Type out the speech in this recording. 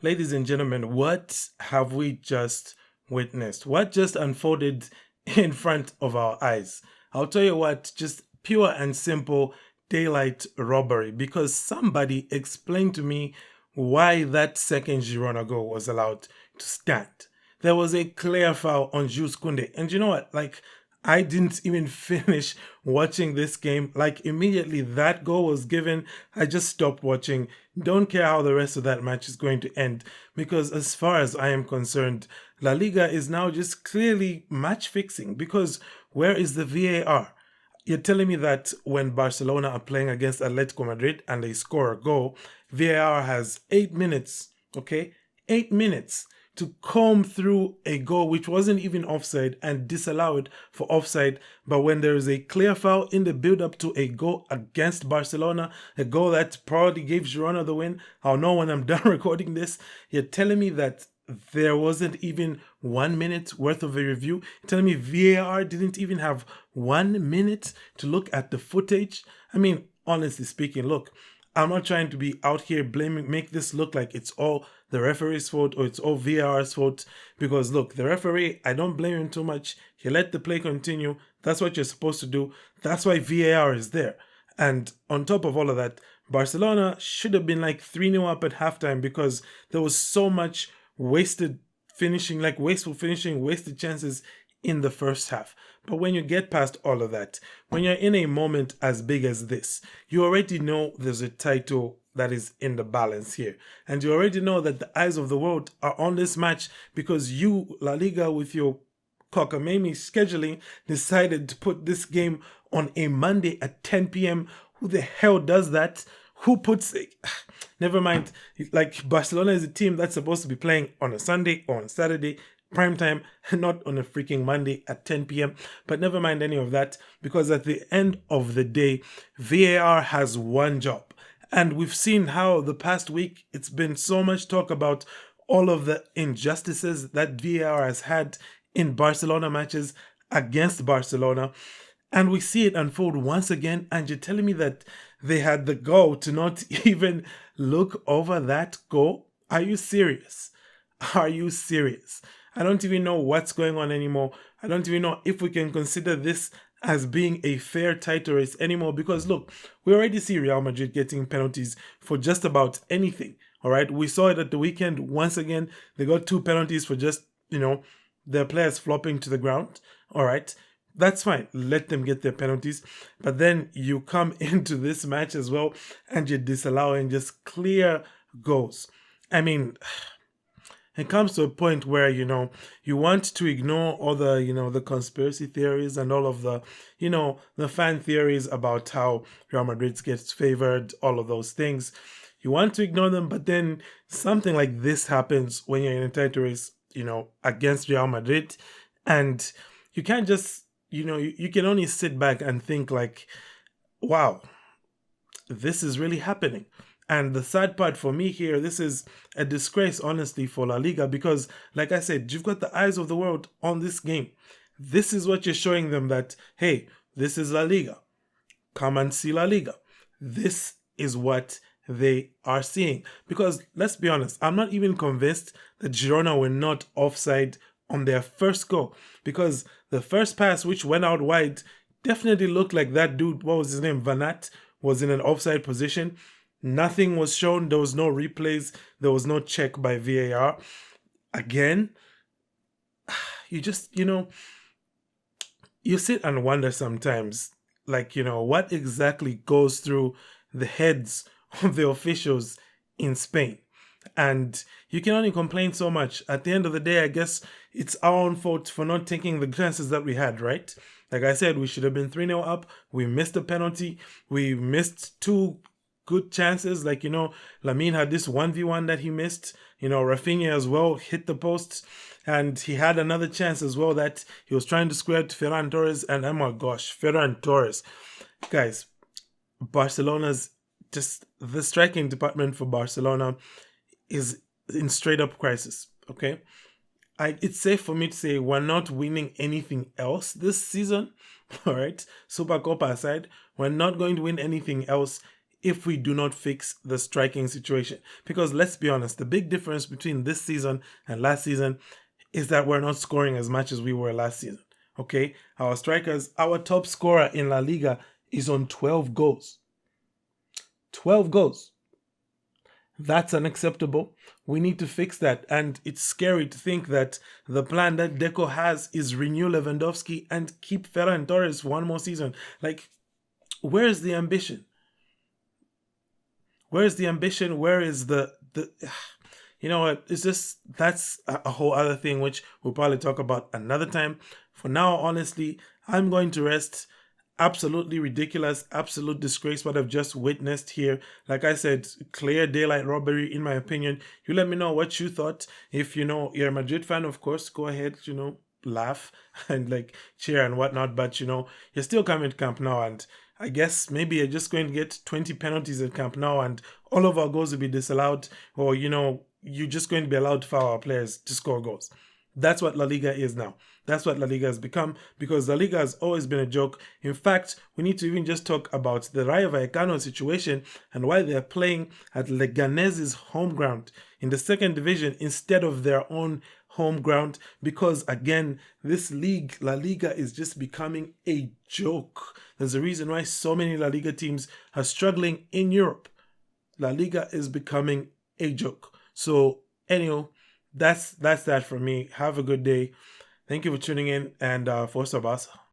Ladies and gentlemen, what have we just witnessed? What just unfolded in front of our eyes? I'll tell you what, just pure and simple daylight robbery, because somebody explained to me why that second Girona goal was allowed to stand. There was a clear foul on Jules Koundé. And you know what? Like, I didn't even finish watching this game. Like, immediately that goal was given, I just stopped watching. Don't care how the rest of that match is going to end, because as far as I am concerned, La Liga is now just clearly match fixing. Because where is the VAR? You're telling me that when Barcelona are playing against Atletico Madrid and they score a goal, VAR has 8 minutes, okay? 8 minutes to comb through a goal which wasn't even offside and disallow it for offside. But when there is a clear foul in the build up to a goal against Barcelona, a goal that probably gave Girona the win, I'll know when I'm done recording this. You're telling me that there wasn't even 1 minute worth of a review? You're telling me VAR didn't even have 1 minute to look at the footage? I mean, honestly speaking, look, I'm not trying to be out here blaming, make this look like it's all the referee's fault or it's all VAR's fault. Because look, the referee, I don't blame him too much. He let the play continue. That's what you're supposed to do. That's why VAR is there. And on top of all of that, Barcelona should have been like 3-0 up at halftime, because there was so much wasted finishing, like wasteful finishing, wasted chances in the first half. But when you get past all of that, when you're in a moment as big as this, you already know there's a title that is in the balance here. And you already know that the eyes of the world are on this match, because you, La Liga, with your cockamamie scheduling, decided to put this game on a Monday at 10 p.m. Who the hell does that? Who puts it? Never mind. Like, Barcelona is a team that's supposed to be playing on a Sunday or on Saturday, prime time, not on a freaking Monday at 10 p.m. But never mind any of that, because at the end of the day, VAR has one job. And we've seen how the past week it's been so much talk about all of the injustices that VAR has had in Barcelona matches against Barcelona. And we see it unfold once again. And you're telling me that they had the goal to not even look over that goal? Are you serious? Are you serious? I don't even know what's going on anymore. I don't even know if we can consider this as being a fair title race anymore, because look, we already see Real Madrid getting penalties for just about anything. All right, we saw it at the weekend once again. They got 2 penalties for just, their players flopping to the ground. All right, that's fine. Let them get their penalties. But then you come into this match as well and you're disallowing just clear goals. I mean, it comes to a point where, you want to ignore all the, the conspiracy theories and all of the, the fan theories about how Real Madrid gets favored, all of those things. You want to ignore them, but then something like this happens when you're in a title race, against Real Madrid. And you can't just, you can only sit back and think like, wow, this is really happening. And the sad part for me here, this is a disgrace, honestly, for La Liga, because, like I said, you've got the eyes of the world on this game. This is what you're showing them, that, hey, this is La Liga. Come and see La Liga. This is what they are seeing. Because, let's be honest, I'm not even convinced that Girona were not offside on their first goal. Because the first pass, which went out wide, definitely looked like that dude, what was his name, Vanat, was in an offside position. Nothing was shown. There was no replays. There was no check by VAR. Again, you just, you sit and wonder sometimes, like, what exactly goes through the heads of the officials in Spain. And you can only complain so much. At the end of the day, I guess it's our own fault for not taking the chances that we had, right? Like I said, we should have been 3-0 up. We missed a penalty. We missed two good chances. Like, Lamine had this 1v1 that he missed. Rafinha as well hit the post. And he had another chance as well that he was trying to square to Ferran Torres. And oh my gosh, Ferran Torres. Guys, Barcelona's just, the striking department for Barcelona is in straight up crisis, okay? It's safe for me to say we're not winning anything else this season, all right? Supercopa aside, we're not going to win anything else if we do not fix the striking situation. Because let's be honest, the big difference between this season and last season is that we're not scoring as much as we were last season. Okay, our strikers, our top scorer in La Liga is on 12 goals. 12 goals. That's unacceptable. We need to fix that. And it's scary to think that the plan that Deco has is renew Lewandowski and keep Ferran Torres for one more season. Like, where's the ambition? Where's the ambition? Where is the you know what? It's just, that's a whole other thing which we'll probably talk about another time. For now, honestly, I'm going to rest. Absolutely ridiculous, absolute disgrace what I've just witnessed here. Like I said, clear daylight robbery in my opinion. You let me know what you thought. If you're a Madrid fan, of course, go ahead, laugh and like cheer and whatnot. But you're still coming to Camp Nou, and I guess maybe you're just going to get 20 penalties at Camp Nou and all of our goals will be disallowed, or you're just going to be allowed for our players to score goals. That's what La Liga is now. That's what La Liga has become, because La Liga has always been a joke. In fact, we need to even just talk about the Rayo Vallecano situation and why they're playing at Leganes's home ground in the second division instead of their own home ground. Because again, this league, La Liga, is just becoming a joke. There's a reason why so many La Liga teams are struggling in Europe. La Liga is becoming a joke. So anyhow, that's that from me. Have a good day. Thank you for tuning in, and Força Barça.